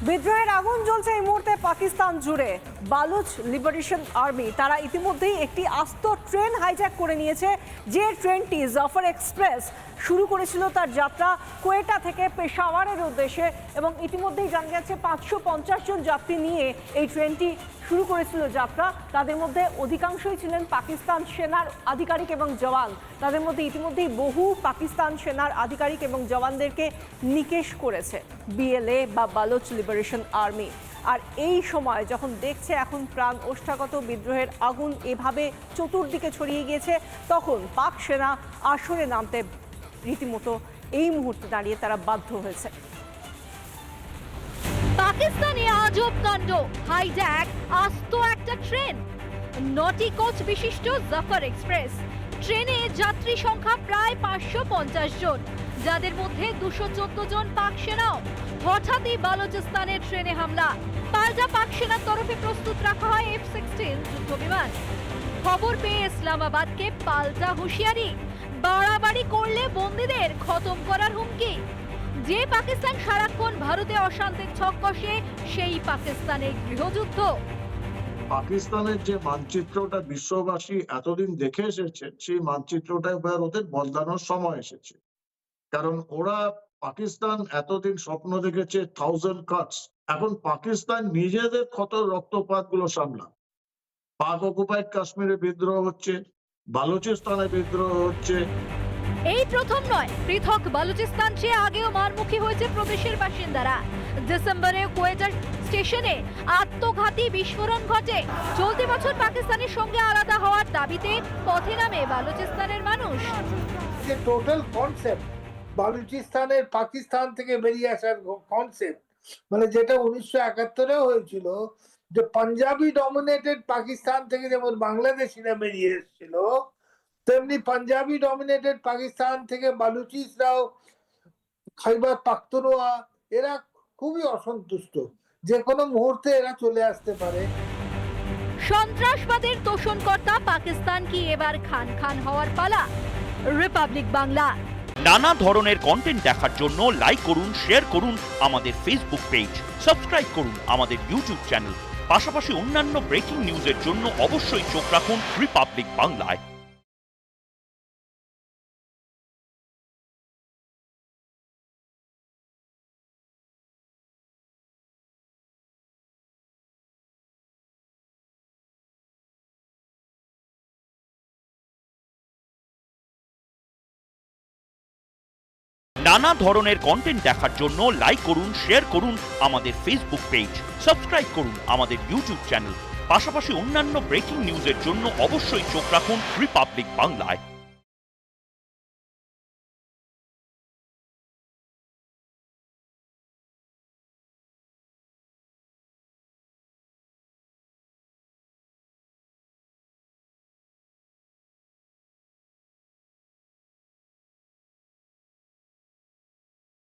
বিদ্রোহের আগুন জ্বলছে এই মুহূর্তে পাকিস্তান জুড়ে। বালুচ লিবারেশন আর্মি তারা ইতিমধ্যেই একটি আস্ত ট্রেন হাইজ্যাক করে নিয়েছে। যে ট্রেনটি জাফর এক্সপ্রেস শুরু করেছিল তার যাত্রা কোয়েটা থেকে পেশাওয়ারের উদ্দেশ্যে, এবং ইতিমধ্যেই জানা গেছে 550 জন যাত্রী নিয়ে এই ট্রেনটি শুরু করেছিল যাত্রা। তাদের মধ্যে অধিকাংশই ছিলেন পাকিস্তান সেনার আধিকারিক এবং জওয়ান। তাদের মধ্যে ইতিমধ্যেই বহু পাকিস্তান সেনার আধিকারিক এবং জওয়ানদেরকে নিকেশ করেছে বিএলএ বা বালুচ লিবারেশন আর্মি। আর এই সময় যখন দেখছে এখন প্রাণ ওষ্ঠাগত বিদ্রোহের আগুন এভাবে চতুর্দিকে ছড়িয়ে গিয়েছে, তখন পাক সেনা আসরে নামতে রীতিমতো এই মুহূর্তে দাঁড়িয়ে তারা বাধ্য হয়েছে। পাকিস্তানে আজব কাণ্ড, হাইজ্যাক আস্ত একটা ট্রেন। নটি কোচ বিশিষ্ট জাফর এক্সপ্রেস ট্রেনে যাত্রী সংখ্যা প্রায় 550 জন, যাদের মধ্যে 214 জন পাক সেনাও। হঠাৎই বালুচিস্তানের ট্রেনে হামলা। পাল্টা পাক সেনার তরফে প্রস্তুত রাখা হয় F-16 যুদ্ধ বিমান। খবর পেয়ে ইসলামাবাদকে পাল্টা হুঁশিয়ারি, বাড়াবাড়ি করলে বন্দীদের খতম করার হুমকি। যে পাকিস্তান সারাক্ষণ ভারতে অশান্তির ছক কষে, সেই পাকিস্তানের গৃহযুদ্ধ। পাকিস্তানের যে মানচিত্রটা বিশ্ববাসী এতদিন দেখে এসেছে, সেই মানচিত্রটা এবার ওদের বদলানোর সময় এসেছে। কারণ ওরা পাকিস্তান এতদিন স্বপ্ন দেখেছে 1000 কাটস। এখন পাকিস্তান নিজেদের ক্ষত রক্তপাত গুলো সামলা। পাক অকুপাইড কাশ্মীরে বিদ্রোহ হচ্ছে, বালুচিস্তানে বিদ্রোহ হচ্ছে। এই প্রথম নয়, পৃথক বালুচিস্তান চেয়ে আগেও মারমুখী হয়েছে প্রদেশের বাসিন্দারা। ডিসেম্বরে কোয়েটা স্টেশনে আত্মঘাতী বিস্ফোরণ ঘটে। চলতি বছর পাকিস্তানের সঙ্গে আলাদা হওয়ার দাবিতে পথে নামে বালুচিস্তানের মানুষ। যে টোটাল কনসেপ্ট বালুচিস্তানের পাকিস্তান থেকে বেরিয়ে আসার কনসেপ্ট, মানে যেটা 1971-এ হয়েছিল, যে পাঞ্জাবি ডমিনেটেড পাকিস্তান থেকে যেমন বাংলাদেশিরা বেরিয়ে এসেছিল, তেমনি পাঞ্জাবি ডমিনেটেড পাকিস্তান থেকে বালুচিসরাও, খাইবার পাখতুনওয়া, এরা খুবই অসন্তুষ্ট। যে কোনো মুহূর্তে এরা চলে আসতে পারে। সন্ত্রাসবাদের তোষণকর্তা পাকিস্তান কি এবার খান খান হওয়ার পালা? রিপাবলিক বাংলা। নানা ধরনের কন্টেন্ট দেখার জন্য লাইক করুন, শেয়ার করুন আমাদের ফেসবুক পেজ, সাবস্ক্রাইব করুন আমাদের ইউটিউব চ্যানেল। পাশাপাশি অন্যান্য ব্রেকিং নিউজের জন্য অবশ্যই চোখ রাখুন রিপাবলিক বাংলায়। নানা ধরনের কন্টেন্ট দেখার জন্য লাইক করুন, শেয়ার করুন আমাদের ফেসবুক পেজ, সাবস্ক্রাইব করুন আমাদের ইউটিউব চ্যানেল। পাশাপাশি অন্যান্য ব্রেকিং নিউজের জন্য অবশ্যই চোখ রাখুন রিপাবলিক বাংলায়।